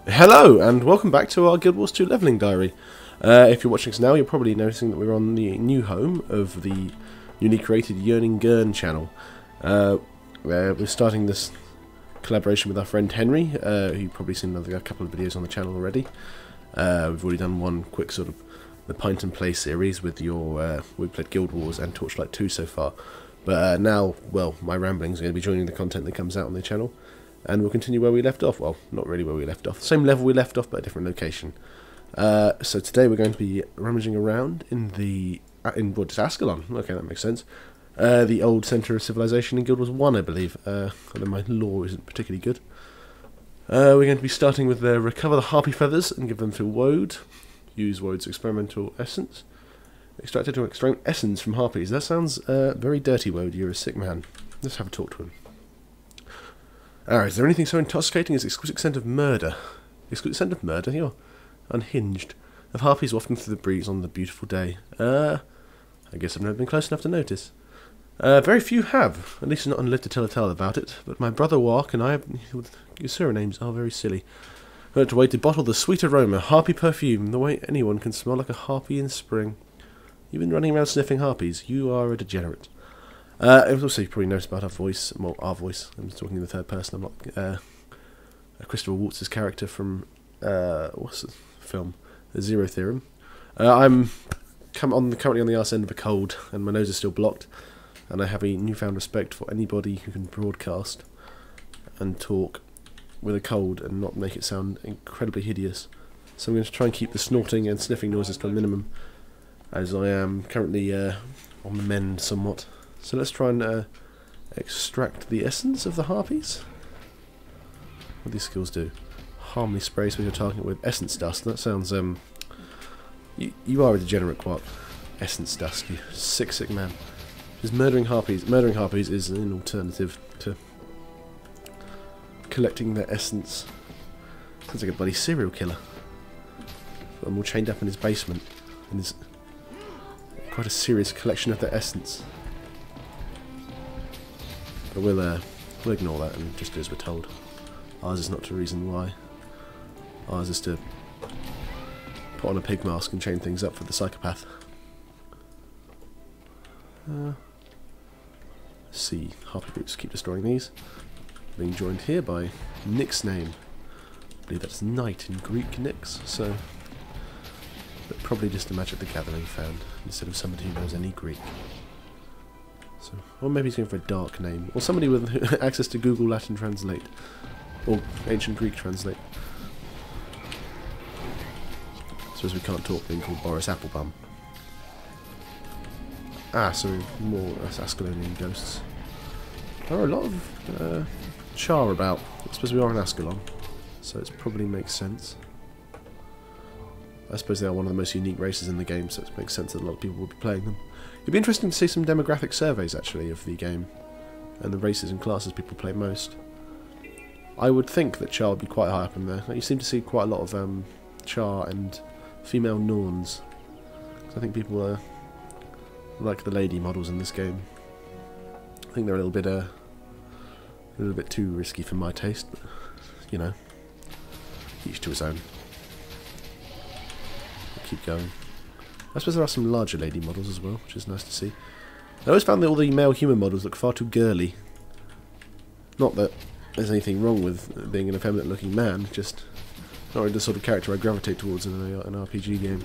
Hello, and welcome back to our Guild Wars 2 leveling diary. If you're watching us now, you're probably noticing that we're on the new home of the newly created Yearning Gurn channel. Where we're starting this collaboration with our friend Henry, who you've probably seen a couple of videos on the channel already. We've already done one quick sort of the Pint and Play series with your we've played Guild Wars and Torchlight 2 so far. But now, well, my ramblings are going to be joining the content that comes out on the channel. And we'll continue where we left off. Well, not really where we left off. Same level we left off, but a different location. So today we're going to be rummaging around in Ascalon. Okay, that makes sense. The old centre of civilization in Guild Wars 1, I believe. Although my lore isn't particularly good. We're going to be starting with recover the harpy feathers and give them to Woad. Use Woad's experimental essence. Extracted to extract essence from harpies. That sounds very dirty, Woad. You're a sick man. Let's have a talk to him. Is there anything so intoxicating as the exquisite scent of murder? Exquisite scent of murder? You're unhinged. Of harpies wafting through the breeze on the beautiful day. I guess I've never been close enough to notice. Very few have, at least not lived to tell a tale about it. But my brother Wark and I, your surnames are very silly. We had to wait to bottle the sweet aroma, harpy perfume, the way anyone can smell like a harpy in spring. You've been running around sniffing harpies. You are a degenerate. Also, you probably noticed about our voice. Well, our voice. I'm talking in the third person. I'm not Christopher Waltz's character from what's the film? The Zero Theorem. I'm currently on the arse end of a cold, and my nose is still blocked. And I have a newfound respect for anybody who can broadcast and talk with a cold and not make it sound incredibly hideous. So I'm going to try and keep the snorting and sniffing noises to a minimum, as I am currently on the mend somewhat. So let's try and extract the essence of the harpies. What do these skills do? Harmony sprays when you're targeting with essence dust. That sounds you are a degenerate Quark. Essence dust, you sick man. Just murdering harpies. Murdering harpies is an alternative to collecting their essence. Sounds like a bloody serial killer. Got them all chained up in his basement. And there's quite a serious collection of their essence. But we'll ignore that and just do as we're told. Ours is not to reason why. Ours is to put on a pig mask and chain things up for the psychopath. Let's see. Harpy boots, keep destroying these. Being joined here by Nick's name. I believe that's Knight in Greek, Nyx, so... But probably just a Magic the Gathering fan, instead of somebody who knows any Greek. So, or maybe he's going for a dark name, or somebody with access to Google Latin Translate, or Ancient Greek Translate. I suppose we can't talk being called Boris Applebum. So more Ascalonian ghosts. There are a lot of char about. I suppose we are in Ascalon, so it probably makes sense. I suppose they are one of the most unique races in the game, so it makes sense that a lot of people will be playing them. It'd be interesting to see some demographic surveys, actually, of the game, and the races and classes people play most. I would think that Char would be quite high up in there. You seem to see quite a lot of Char and female Norns. I think people like the lady models in this game. I think they're a little bit too risky for my taste, but, you know, each to his own. We'll keep going. I suppose there are some larger lady models as well, which is nice to see. I always found that all the male human models look far too girly. Not that there's anything wrong with being an effeminate looking man, just not really the sort of character I gravitate towards in an RPG game.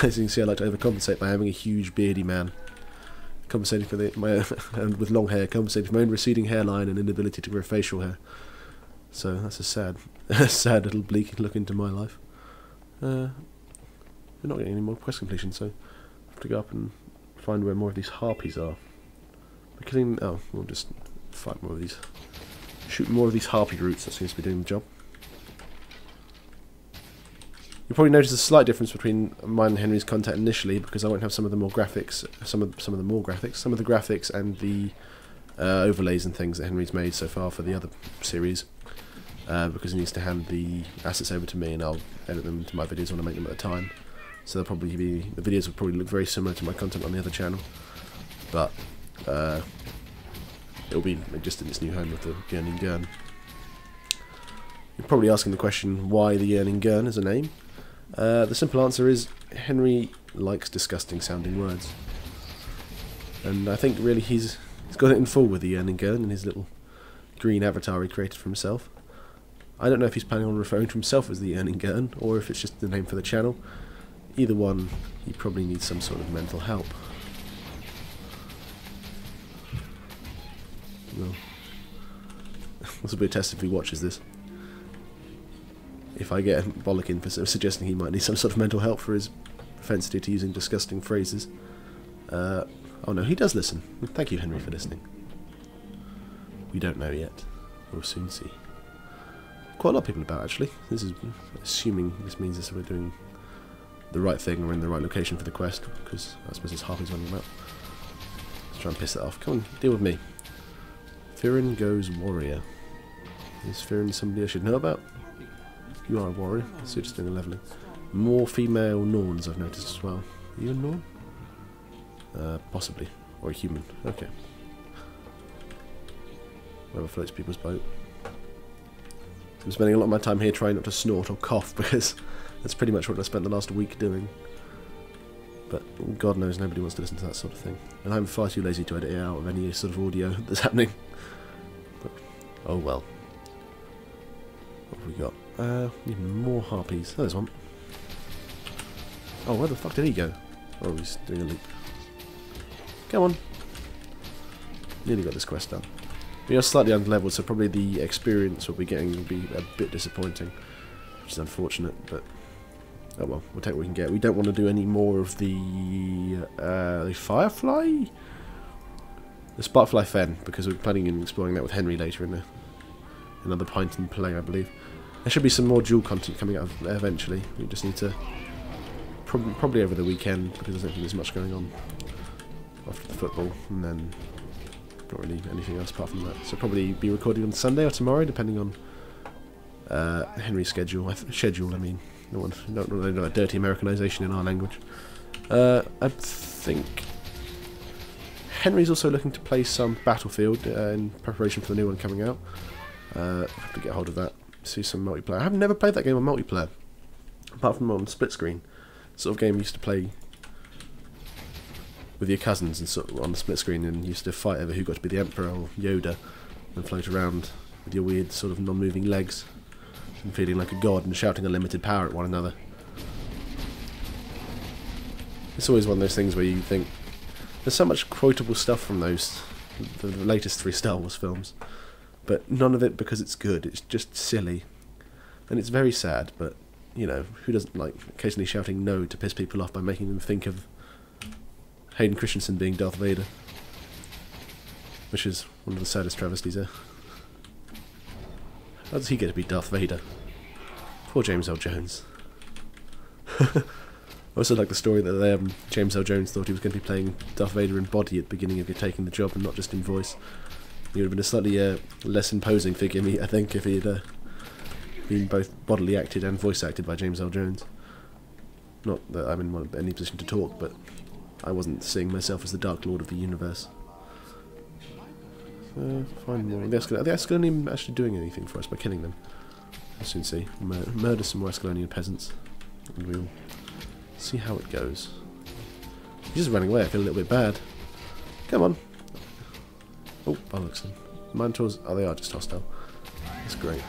As you can see, I like to overcompensate by having a huge beardy man. Compensating for and with long hair, compensating for my own receding hairline and inability to grow facial hair. So that's a sad little bleak look into my life. We're not getting any more quest completion, so I have to go up and find where more of these harpies are. We're killing. Oh, we'll just fight more of these. Shoot more of these harpy roots. That seems to be doing the job. You'll probably notice a slight difference between mine and Henry's content initially, because I won't have some of the more graphics, some of the graphics and the overlays and things that Henry's made so far for the other series, because he needs to hand the assets over to me, and I'll edit them into my videos when I make them at a time. So they'll probably be, the videos will probably look very similar to my content on the other channel, but it'll be just in its new home with the Yearning Gurn. You'll probably asking the question, why the Yearning Gurn as a name? The simple answer is Henry likes disgusting sounding words. And I think really he's got it in full with the Yearning Gurn and his little green avatar he created for himself. I don't know if he's planning on referring to himself as the Yearning Gurn, or if it's just the name for the channel. Either one, he probably needs some sort of mental help. Well, this will be a test if he watches this. If I get a bollocking for suggesting he might need some sort of mental help for his propensity to using disgusting phrases. Oh no, he does listen. Thank you, Henry, for listening. We don't know yet. We'll soon see. Quite a lot of people about, actually. This is assuming this means that we're doing the right thing or in the right location for the quest, because I suppose it's Harpy's running about. Let's try and piss that off. Come on, deal with me. Firin goes warrior. Is Firin somebody I should know about? You are a warrior, so you're just doing a levelling. More female Norns I've noticed as well. Are you a Norn? Possibly. Or a human. Okay. Whoever floats people's boat. I'm spending a lot of my time here trying not to snort or cough, because that's pretty much what I spent the last week doing. But God knows nobody wants to listen to that sort of thing. And I'm far too lazy to edit it out of any sort of audio that's happening. But, oh well. What have we got? Even more harpies. Oh, there's one. Oh, where the fuck did he go? Oh, he's doing a loop. Come on. Nearly got this quest done. We are slightly underleveled, so probably the experience we'll be getting will be a bit disappointing, which is unfortunate, but oh well, we'll take what we can get. We don't want to do any more of the Firefly? The Sparkfly Fen, because we're planning on exploring that with Henry later in another pint and play, I believe. There should be some more dual content coming out eventually. We just need to probably over the weekend, because I don't think there's much going on after the football, and then not really anything else apart from that. So probably be recording on Sunday or tomorrow, depending on Henry's schedule. I mean, not really a dirty Americanization in our language. I think Henry's also looking to play some Battlefield in preparation for the new one coming out. I have to get hold of that. See some multiplayer. I have never played that game on multiplayer, apart from on split screen. Sort of game you used to play with your cousins and sort of on the split screen, and used to fight over who got to be the Emperor or Yoda, and float around with your weird sort of non-moving legs and feeling like a god and shouting unlimited power at one another. It's always one of those things where you think there's so much quotable stuff from those, the latest 3 Star Wars films, but none of it because it's good. It's just silly, and it's very sad. But you know, who doesn't like occasionally shouting no to piss people off by making them think of Hayden Christensen being Darth Vader, which is one of the saddest travesties there. How does he get to be Darth Vader? Poor James L. Jones. I also like the story that James L. Jones thought he was going to be playing Darth Vader in body at the beginning of taking the job, and not just in voice. He would have been a slightly less imposing figure, I think, if he had been both bodily acted and voice acted by James L. Jones. Not that I'm in any position to talk, but I wasn't seeing myself as the Dark Lord of the universe. Find more. Are the Ascalonian actually doing anything for us by killing them? We'll soon see. Murder some more Ascalonian peasants, and we'll see how it goes. He's just running away. I feel a little bit bad. Come on. Oh, bollocks. Minotaurs. Oh, they are just hostile. That's great.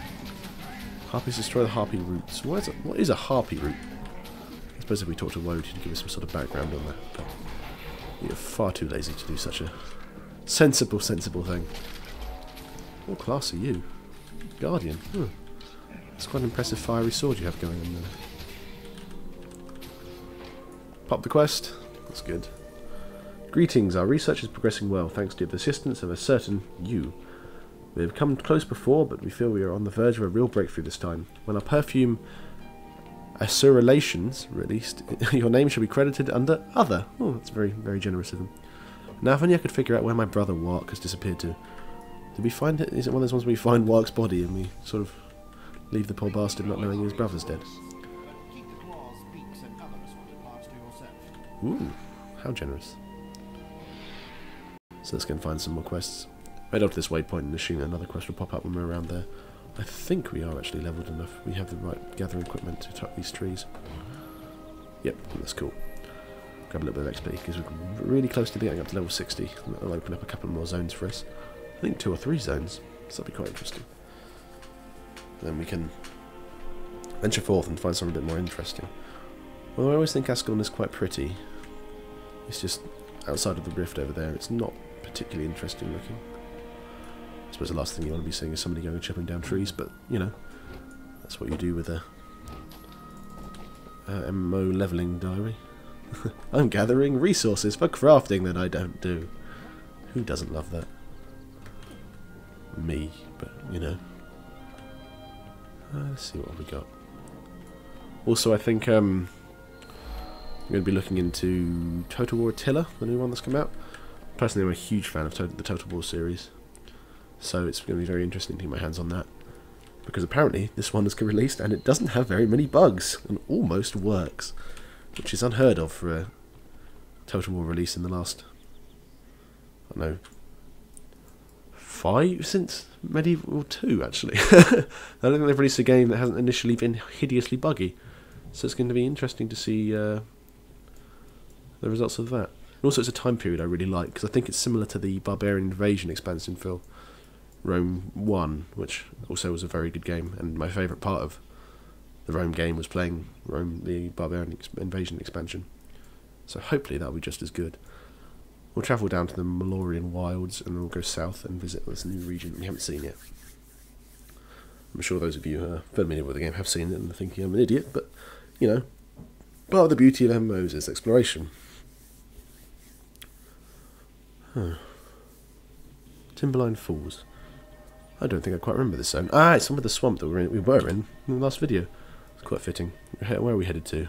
Harpies destroy the harpy roots. What is a harpy root? I suppose if we talk to Woad, he'd give us some sort of background on that. But you're far too lazy to do such a sensible thing. What class are you? Guardian. It's quite an impressive fiery sword you have going on there. Pop the quest. That's good. Greetings, our research is progressing well thanks to the assistance of a certain you. We have come close before, but we feel we are on the verge of a real breakthrough this time. When our perfume Assurelations released, your name shall be credited under Other. Oh, that's very, very generous of them. Now, if only I could figure out where my brother Wark has disappeared to. Did we find it? Is it one of those ones where we find Wark's body and we sort of leave the poor bastard not knowing his brother's dead? Ooh, how generous. So let's go and find some more quests. Head up to this waypoint and assume another quest will pop up when we're around there. I think we are actually leveled enough. We have the right gathering equipment to top these trees. Yep, that's cool. Grab a little bit of XP because we're really close to getting up to level 60. That'll open up a couple more zones for us. I think 2 or 3 zones, so that'll be quite interesting. Then we can venture forth and find something a bit more interesting. Well, I always think Ascalon is quite pretty. It's just outside of the rift over there. It's not particularly interesting looking. I suppose the last thing you want to be seeing is somebody going and chopping down trees, but, you know, that's what you do with a MMO levelling diary. I'm gathering resources for crafting that I don't do. Who doesn't love that? Me, but, you know. Let's see what we got. Also, I think I'm going to be looking into Total War Attila, the new one that's come out. Personally, I'm a huge fan of the Total War series, so it's going to be very interesting to get my hands on that. Because apparently this one is released and it doesn't have very many bugs and almost works, which is unheard of for a Total War release in the last, I don't know, 5 since Medieval 2 actually. I don't think they've released a game that hasn't initially been hideously buggy, so it's going to be interesting to see the results of that. And also it's a time period I really like because I think it's similar to the Barbarian Invasion expansion for Rome 1, which also was a very good game, and my favourite part of the Rome game was playing Rome, the Barbarian Invasion expansion. So hopefully that'll be just as good. We'll travel down to the Malorian Wilds and then we'll go south and visit this new region we haven't seen yet. I'm sure those of you who are familiar with the game have seen it and are thinking I'm an idiot, but, you know, part of the beauty of MMOs is exploration. Timberline Falls. I don't think I quite remember this zone. Ah, it's some of the swamp that we were in the last video. It's quite fitting. Where are we headed to?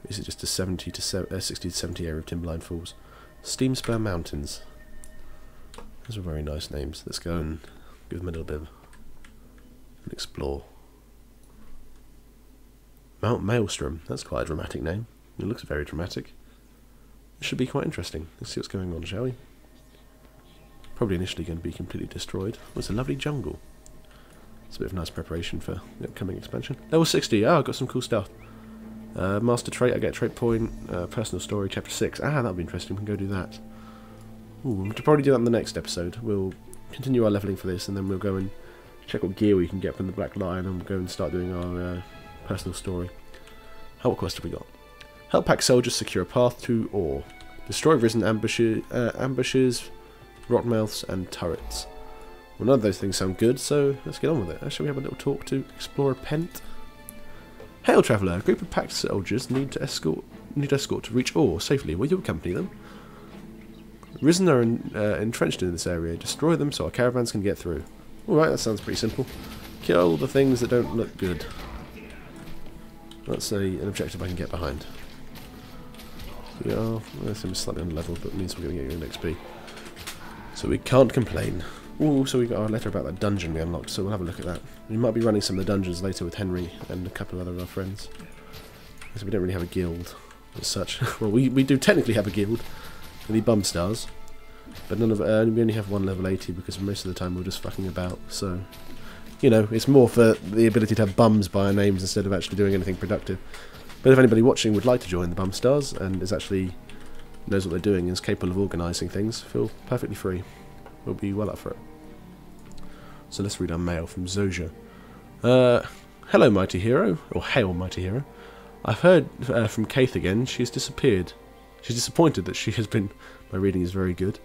Is it just a 60 to 70 area of Timberline Falls? Steam Spur Mountains. Those are very nice names. Let's go and give them a little bit of and explore. Mount Maelstrom. That's quite a dramatic name. It looks very dramatic. It should be quite interesting. Let's see what's going on, shall we? Probably initially going to be completely destroyed. Oh, it's a lovely jungle. It's a bit of nice preparation for the upcoming expansion. Level 60. Oh, I've got some cool stuff. Master trait, I get a trait point. Personal story, chapter 6. Ah, that'll be interesting. We can go do that. Ooh, we'll probably do that in the next episode. We'll continue our levelling for this, and then we'll go and check what gear we can get from the Black Lion, and we'll go and start doing our personal story. What quest have we got? Help pack soldiers secure a path to ore. Destroy risen ambushes, rotmouths, and turrets. Well, none of those things sound good, so let's get on with it. Shall we have a little talk to Explorer Pent? Hail, traveller! A group of packed soldiers need escort to reach ore safely. Will you accompany them? Risen are entrenched in this area. Destroy them so our caravans can get through. Alright, that sounds pretty simple. Kill the things that don't look good. That's an objective I can get behind. We are slightly underleveled, but it means we're going to get an XP. So we can't complain. Ooh, so we got our letter about that dungeon we unlocked, so we'll have a look at that. We might be running some of the dungeons later with Henry and a couple of other of our friends. So we don't really have a guild as such. Well, we do technically have a guild, the Bum Stars, but none of we only have one level 80 because most of the time we're just fucking about. So, you know, it's more for the ability to have bums by our names instead of actually doing anything productive. But if anybody watching would like to join the Bum Stars and is actually knows what they're doing and is capable of organising things, feel perfectly free. We'll be well up for it. So let's read our mail from Zoja. Hello, mighty hero. Or hail, mighty hero. I've heard from Kaith again. She has disappeared. She's disappointed that she has been... My reading is very good.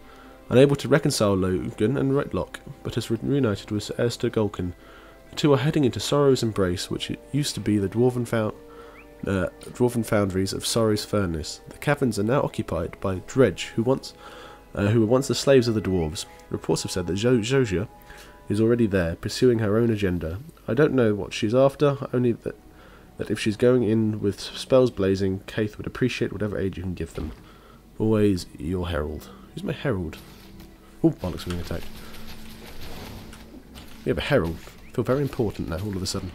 Unable to reconcile Logan and Retlock, but has reunited with Esther Golkin. The two are heading into Sorrow's embrace, which used to be the dwarven foundries of Sorrow's furnace. The caverns are now occupied by Dredge, who were once the slaves of the dwarves. Reports have said that Zoja is already there, pursuing her own agenda. I don't know what she's after, only that if she's going in with spells blazing, Kaith would appreciate whatever aid you can give them. Always your herald. Who's my herald? Oh, bollocks, we're being attacked. We have a herald. I feel very important now, all of a sudden.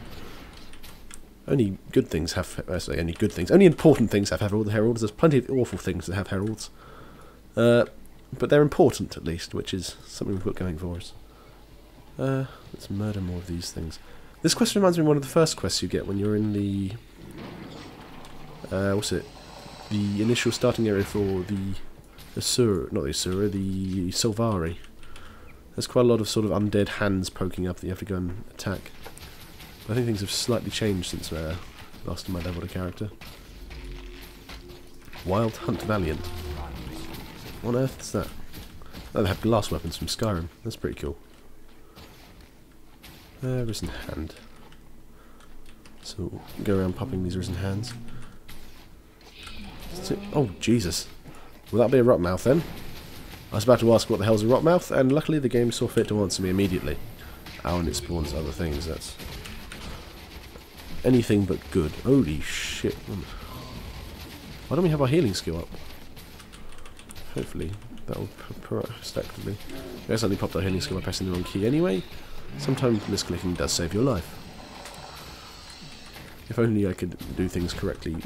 Only good things have... I say only good things. Only important things have heralds. There's plenty of awful things that have heralds. But they're important, at least, which is something we've got going for us. Let's murder more of these things. This quest reminds me of one of the first quests you get when you're in the... what's it? The initial starting area for the Asura, not the Asura, the Silvari. There's quite a lot of sort of undead hands poking up that you have to go and attack. I think things have slightly changed since last time I leveled a character. Wild Hunt Valiant. What on earth is that? Oh, they have glass weapons from Skyrim. That's pretty cool. Risen hand. So, go around popping these risen hands. Oh, Jesus. Will that be a rotmouth then? I was about to ask what the hell's a rotmouth, and luckily the game saw fit to answer me immediately. Oh, and it spawns other things, that's... anything but good. Holy shit. Why don't we have our healing skill up? Hopefully that will proactively. I guess I only popped our healing skill by pressing the wrong key anyway. Sometimes misclicking does save your life. If only I could do things correctly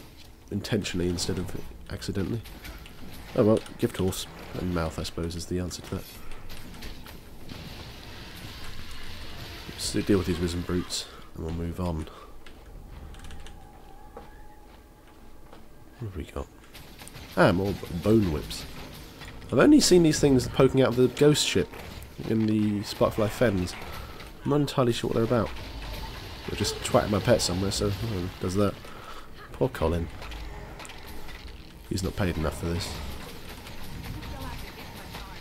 intentionally instead of accidentally. Oh well, gift horse and mouth I suppose is the answer to that. Let's deal with these risen brutes and we'll move on. What have we got? Ah, more bone whips. I've only seen these things poking out of the ghost ship in the Sparkfly Fens. I'm not entirely sure what they're about. They're just twatting my pet somewhere, so does that. Poor Colin. He's not paid enough for this.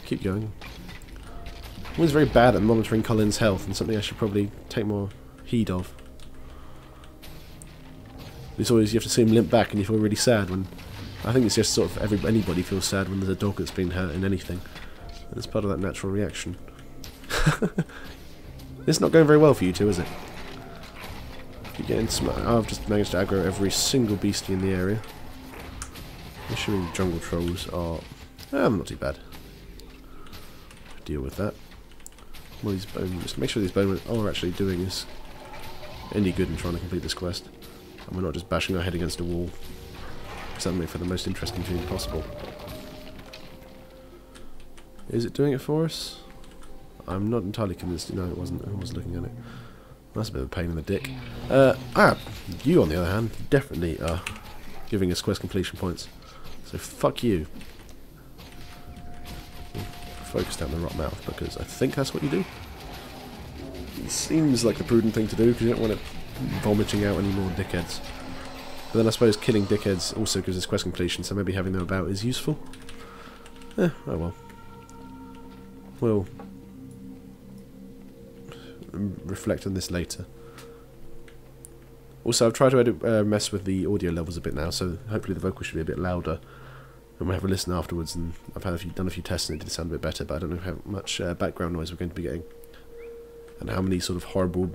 Keep going. I'm always very bad at monitoring Colin's health, and something I should probably take more heed of. It's always, you have to see him limp back and you feel really sad when... I think it's just sort of anybody feels sad when there's a dog that's been hurt in anything. And it's part of that natural reaction. It's not going very well for you two, is it? You're getting I've just managed to aggro every single beastie in the area. I'm assuming the jungle trolls are... not too bad. Deal with that. Well, these bone... Just make sure these bone are actually doing us any good in trying to complete this quest. And we're not just bashing our head against a wall. Suddenly for the most interesting thing possible. Is it doing it for us? I'm not entirely convinced. No, it wasn't. I was looking at it. That's a bit of a pain in the dick. You on the other hand, definitely are giving us quest completion points. So fuck you. Focus down the rot mouth because I think that's what you do. It seems like the prudent thing to do because you don't want it vomiting out any more dickheads. But then I suppose killing dickheads also gives us quest completion, so maybe having them about is useful. Oh well. We'll reflect on this later. Also, I've tried to mess with the audio levels a bit now, so hopefully the vocal should be a bit louder. And we'll have a listen afterwards, and I've done a few tests and it did sound a bit better, but I don't know how much background noise we're going to be getting. And how many sort of horrible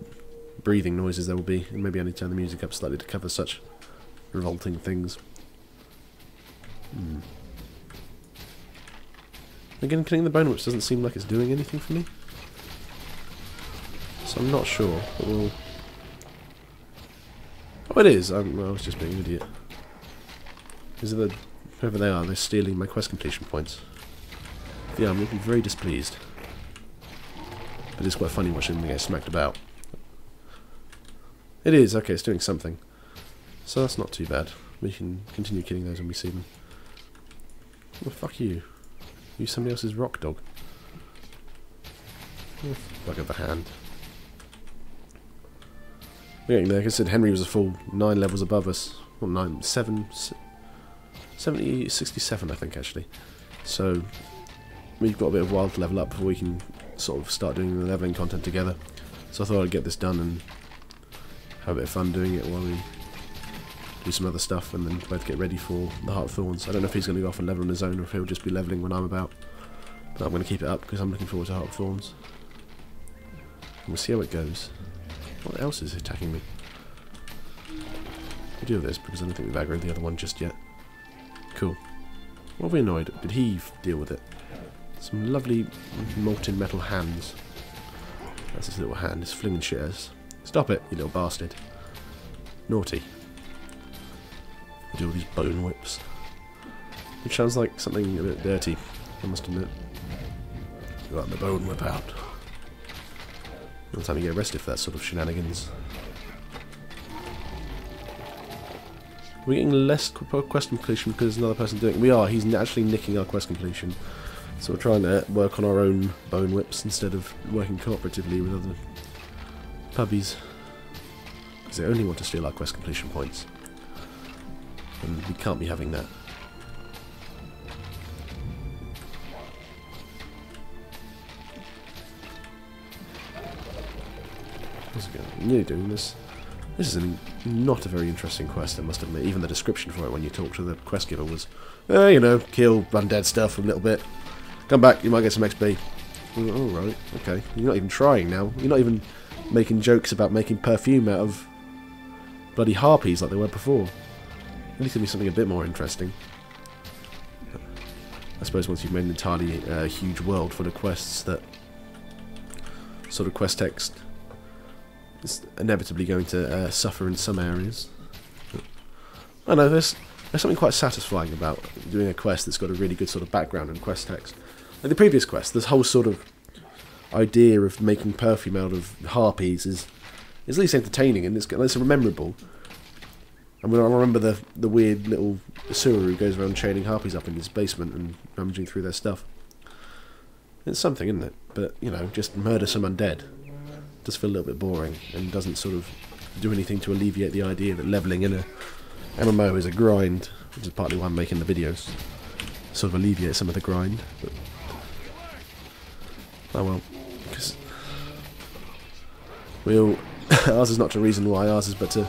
breathing noises there will be, and maybe I need to turn the music up slightly to cover such revolting things. Again, killing the bone whips doesn't seem like it's doing anything for me. So I'm not sure, but we'll... Oh, it is! I was just being an idiot. Is it whoever they are, they're stealing my quest completion points. Yeah, I'm looking very displeased. But it's quite funny watching them get smacked about. It is, okay, it's doing something. So that's not too bad. We can continue killing those when we see them. Well, fuck you. Use somebody else's rock dog. Oh, bug of a hand. Yeah, like I said, Henry was a full 9 levels above us. Well, 9, 7, 70, 67 I think actually. So we've got a bit of while to level up before we can sort of start doing the leveling content together. So I thought I'd get this done and have a bit of fun doing it while we do some other stuff and then both get ready for the Heart of Thorns. I don't know if he's going to go off and level on his own or if he'll just be leveling when I'm about. But I'm going to keep it up because I'm looking forward to Heart of Thorns. And we'll see how it goes. What else is attacking me? We'll deal with this because I don't think we've aggroed the other one just yet. Cool. What have we annoyed? Did he deal with it? Some lovely molten metal hands. That's his little hand. He's flinging shit at us. Stop it, you little bastard. Naughty. Do all these bone whips. Which sounds like something a bit dirty, I must admit. Got the bone whip out. All the time you get arrested for that sort of shenanigans. We're getting less quest completion because there's another person doing it. We are. He's actually nicking our quest completion. So we're trying to work on our own bone whips instead of working cooperatively with other puppies. Because they only want to steal our quest completion points. And we can't be having that. How's it going? I'm nearly doing this. This is not a very interesting quest, I must admit. Even the description for it when you talk to the quest giver was, you know, kill undead stuff for a little bit. Come back, you might get some XP. Oh, right, okay. You're not even trying now. You're not even making jokes about making perfume out of bloody harpies like they were before. At least it'll be something a bit more interesting. I suppose once you've made an entirely huge world full of quests, that sort of quest text is inevitably going to suffer in some areas. I know there's something quite satisfying about doing a quest that's got a really good sort of background and quest text. Like the previous quest, this whole sort of idea of making perfume out of harpies is at least entertaining and it's memorable. I mean, I remember the weird little sewer who goes around chaining harpies up in his basement and rummaging through their stuff. It's something, isn't it? But, you know, just murder some undead does feel a little bit boring and doesn't sort of do anything to alleviate the idea that levelling in a MMO is a grind, which is partly why I'm making the videos. Sort of alleviate some of the grind. But oh well, because ours is not to reason why, ours is but to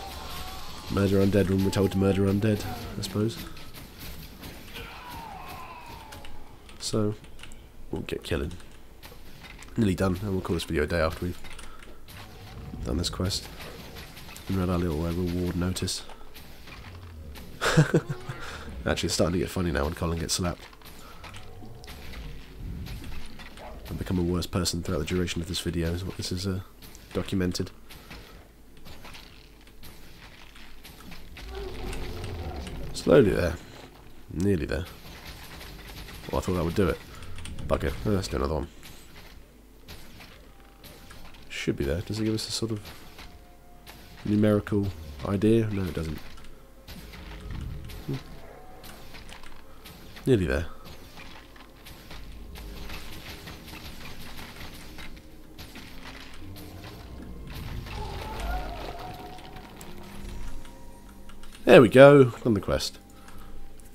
murder undead when we're told to murder undead, I suppose. So, we'll get killing. Nearly done, and we'll call this video a day after we've done this quest. And read our little reward notice. Actually, it's starting to get funny now when Colin gets slapped. I've become a worse person throughout the duration of this video, is what this is documented. Slowly there. Nearly there. Well, I thought that would do it. Bugger. Oh, let's do another one. Should be there. Does it give us a sort of numerical idea? No, it doesn't. Nearly there. There we go, done the quest.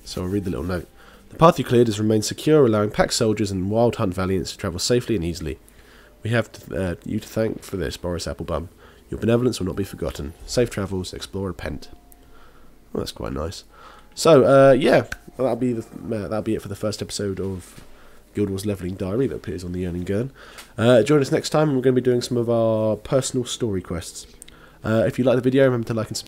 So I'll read the little note. The path you cleared has remained secure, allowing pack soldiers and wild hunt valiants to travel safely and easily. We have you to thank for this, Boris Applebum. Your benevolence will not be forgotten. Safe travels, explore repent. Well, that's quite nice. So, yeah, that'll be it for the first episode of Guild Wars Leveling Diary that appears on the Yearning Gurn. Join us next time. We're going to be doing some of our personal story quests. If you like the video, remember to like and subscribe.